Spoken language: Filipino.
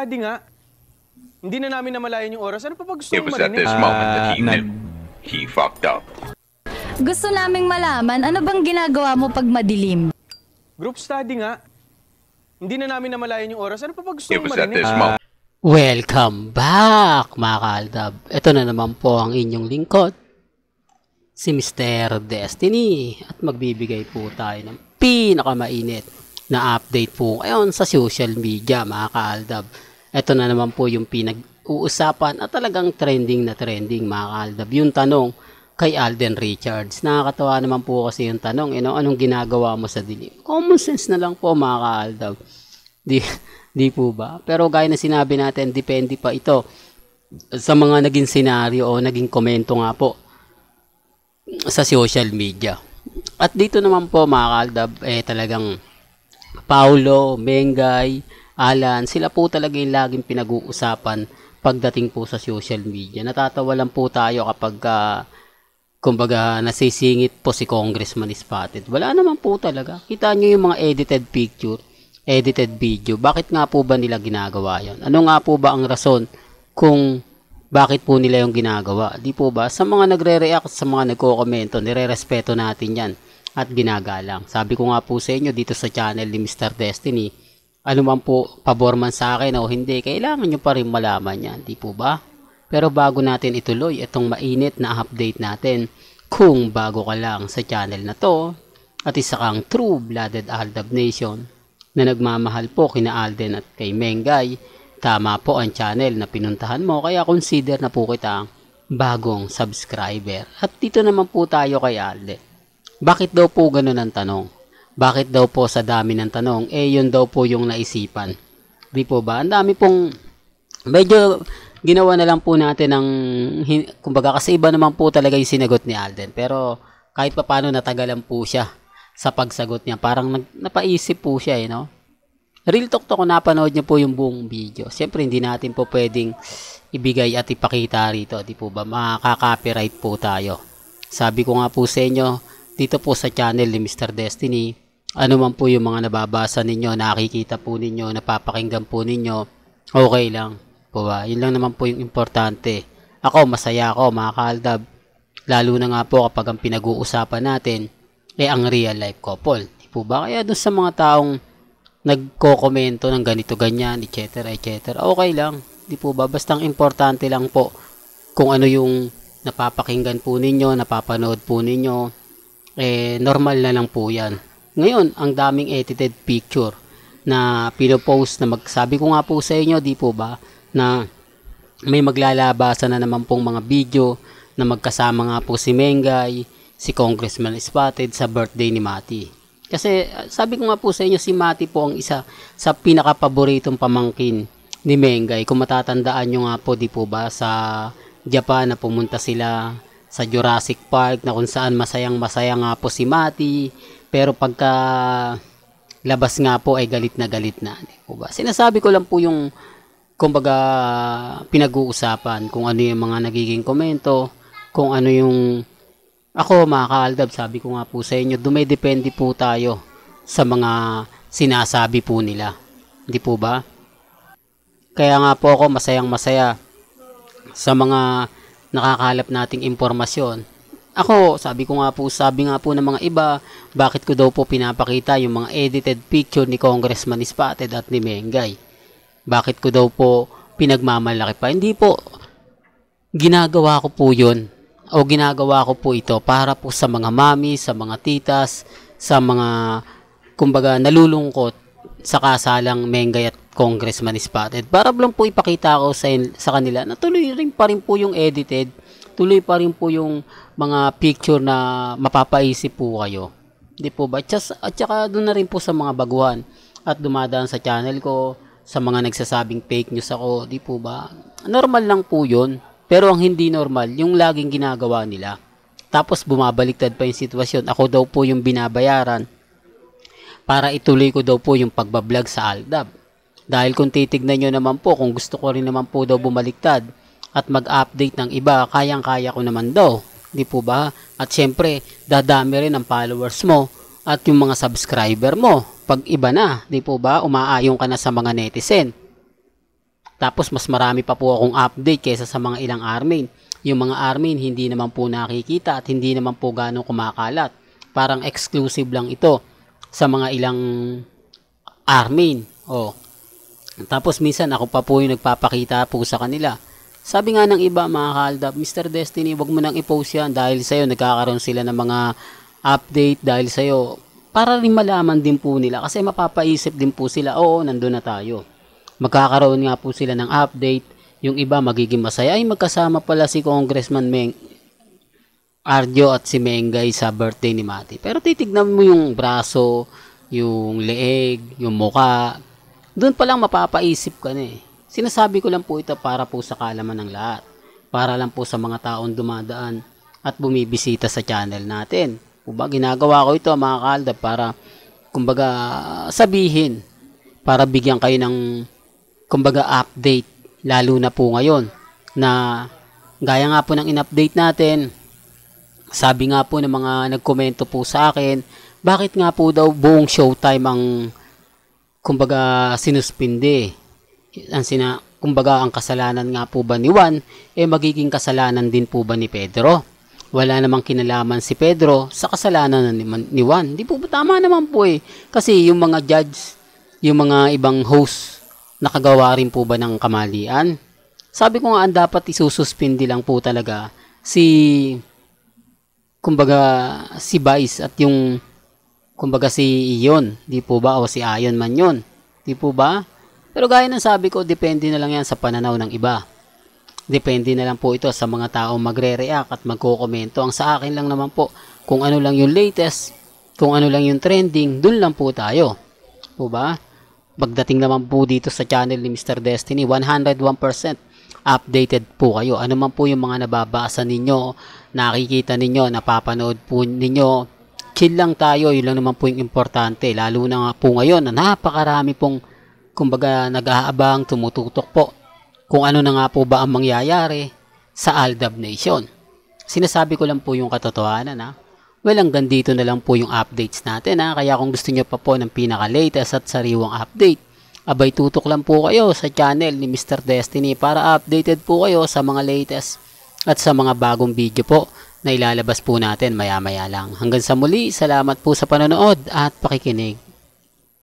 study nga. Hindi na namin namalayan yung oras. Ano pa gusto It mong was at marinig? this moment that he knew he fucked up. Gusto naming malaman, ano bang ginagawa mo pag madilim? Group study nga. Hindi na namin namalayan yung oras. Ano pa gusto It mong was at marinig? this moment. Welcome back mga kaaldab. Ito na naman po ang inyong lingkod, si Mr. Destiny. At magbibigay po tayo ng pinakamainit na update po ngayon sa social media mga kaaldab. Ito na naman po yung pinag-uusapan at talagang trending na trending mga kaaldab. Yung tanong kay Alden Richards. Nakakatawa naman po kasi yung tanong, anong ginagawa mo sa dilim? Common sense na lang po mga kaaldab. Di po ba? Pero gaya na sinabi natin, depende pa ito sa mga naging senaryo o naging komento nga po sa social media. At dito naman po mga kaaldab, talagang Paulo, Mengay, Alan, sila po talaga yung laging pinag-uusapan pagdating po sa social media. Natatawa lang po tayo kapag kumbaga nasisingit po si Congressman Spotted. Wala naman po talaga. Kita nyo yung mga edited picture, edited video. Bakit nga po ba nila ginagawa yan? Ano nga po ba ang rason kung bakit po nila yung ginagawa? Di po ba? Sa mga nagre-react, sa mga nagko-komento, nire-respeto natin yan at ginagalang. Sabi ko nga po sa inyo dito sa channel ni Mr. Destiny, ano man po, pabor man sa akin o hindi, kailangan nyo pa rin malaman yan. Di po ba? Pero bago natin ituloy itong mainit na update natin, kung bago ka lang sa channel na to, at isa kang true-blooded Aldab Nation, na nagmamahal po kina Alden at kay Mengay, tama po ang channel na pinuntahan mo, kaya consider na po kita bagong subscriber. At dito naman po tayo kay Alden. Bakit daw po ganun ang tanong? Bakit daw po sa dami ng tanong, yun daw po yung naisipan? Di po ba? Ang dami pong, medyo ginawa na lang po natin ng, kumbaga kasi iba naman po talaga yung sinagot ni Alden. Pero kahit pa paano natagalan po siya sa pagsagot niya. Parang napaisip po siya no? Real talk to kung napanood niyo po yung buong video. Siyempre hindi natin po pwedeng ibigay at ipakita rito. Di po ba? Makaka-copyright po tayo. Sabi ko nga po sa inyo, dito po sa channel ni Mr. Destiny, ano man po yung mga nababasa ninyo, nakikita po ninyo, napapakinggan po ninyo, okay lang. Po ba? Yun lang naman po yung importante. Ako, masaya ako mga kaaldab. Lalo na nga po kapag ang pinag-uusapan natin ang real life couple. Di po ba? Kaya doon sa mga taong nagko-komento ng ganito, ganyan, etc. etc. Okay lang. Di po ba? Basta ang importante lang po kung ano yung napapakinggan po ninyo, napapanood po ninyo, normal na lang po yan. Ngayon, ang daming edited picture na pinopost na sabi ko nga po sa inyo, di po ba, na may maglalabasan na naman pong mga video na magkasama nga po si Mengay, si Congressman Spotted sa birthday ni Mati. Kasi sabi ko nga po sa inyo, si Mati po ang isa sa pinaka-paboritong pamangkin ni Mengay. Kung matatandaan nyo nga po, di po ba, sa Japan na pumunta sila sa Jurassic Park na kung saan masayang-masaya nga po si Mati. Pero pagka labas nga po ay galit na galit na. Di po ba? Sinasabi ko lang po yung kumbaga pinag-uusapan kung ano yung mga nagiging komento, kung ano yung ako mga kaaldab, sabi ko nga po sa inyo, dumedepende po tayo sa mga sinasabi po nila. Di po ba? Kaya nga po ako masayang masaya sa mga nakakalap nating impormasyon. Ako, sabi nga po ng mga iba, bakit ko daw po pinapakita yung mga edited picture ni Congressman Spotted at ni Mengay? Bakit ko daw po pinagmamalaki pa? Hindi po, ginagawa ko po yun. O ginagawa ko po ito para po sa mga mami, sa mga titas, sa mga kumbaga nalulungkot sa kasalang Mengay at Congressman Spotted. Para lang po ipakita ko sa kanila na tuloy rin pa rin po yung edited, tuloy pa rin po yung mga picture na mapapaisip po kayo. Di po ba? At saka doon na rin po sa mga baguhan at dumadaan sa channel ko, sa mga nagsasabing fake news ako, di po ba? Normal lang po yun. Pero ang hindi normal, yung laging ginagawa nila. Tapos bumabaliktad pa yung sitwasyon. Ako daw po yung binabayaran para ituloy ko daw po yung pagbablog sa Aldab. Dahil kung titignan nyo naman po, kung gusto ko rin naman po daw bumaliktad at mag-update ng iba, kayang-kaya ko naman daw. Di po ba? At syempre, dadami rin ang followers mo at yung mga subscriber mo. Pag iba na, di po ba? Umaayon ka na sa mga netizen. Tapos mas marami pa po akong update kaysa sa mga ilang armin. Yung mga armin hindi naman po nakikita at hindi naman po ganong kumakalat. Parang exclusive lang ito sa mga ilang armin. Tapos minsan ako pa po yung nagpapakita po sa kanila. Sabi nga ng iba mga kaaldab, Mr. Destiny, wag mo nang i-post yan dahil sa'yo nagkakaroon sila ng mga update dahil sa'yo. Para rin malaman din po nila kasi mapapaisip din po sila, oo, nandun na tayo. Magkakaroon nga po sila ng update. Yung iba magiging masaya. Ay, magkasama pala si Congressman Arjo at si Mengay sa birthday ni Mati. Pero titignan mo yung braso, yung leeg, yung muka. Doon pa lang mapapaisip ka na eh. Sinasabi ko lang po ito para po sa kaalaman ng lahat. Para lang po sa mga taong dumadaan at bumibisita sa channel natin. Ginagawa ko ito mga kaaldab para kumbaga sabihin, para bigyan kayo ng kumbaga update. Lalo na po ngayon na gaya nga po ng in-update natin. Sabi nga po ng mga nagkomento po sa akin, bakit nga po daw buong showtime ang kumbaga sinuspinde? Kumbaga ang kasalanan nga po ba ni Juan, magiging kasalanan din po ba ni Pedro? Wala namang kinalaman si Pedro sa kasalanan ni Juan. Di po tama naman po Kasi yung mga judge, yung mga ibang host, nakagawa rin po ba ng kamalian? Sabi ko nga, ang dapat isususpindi lang po talaga si Vice at yung kumbaga si Iyon, di po ba? O si Ayon man yun, di po ba? Pero gaya ng sabi ko, depende na lang yan sa pananaw ng iba. Depende na lang po ito sa mga taong magre-react at magko-komento. Ang sa akin lang naman po, kung ano lang yung latest, kung ano lang yung trending, dun lang po tayo. Po ba? Pagdating naman po dito sa channel ni Mr. Destiny, 101% updated po kayo. Ano man po yung mga nababasa ninyo, nakikita ninyo, napapanood po ninyo, chill lang tayo. Yun lang naman po yung importante. Lalo na nga po ngayon na napakarami pong kumbaga nag-aabang, tumututok po kung ano na nga po ba ang mangyayari sa Aldab Nation. Sinasabi ko lang po yung katotohanan Well, hanggang dito na lang po yung updates natin Kaya kung gusto nyo pa po ng pinaka-latest at sariwang update, abay tutok lang po kayo sa channel ni Mr. Destiny para updated po kayo sa mga latest at sa mga bagong video po na ilalabas po natin maya-maya lang. Hanggang sa muli, salamat po sa panonood at pakikinig.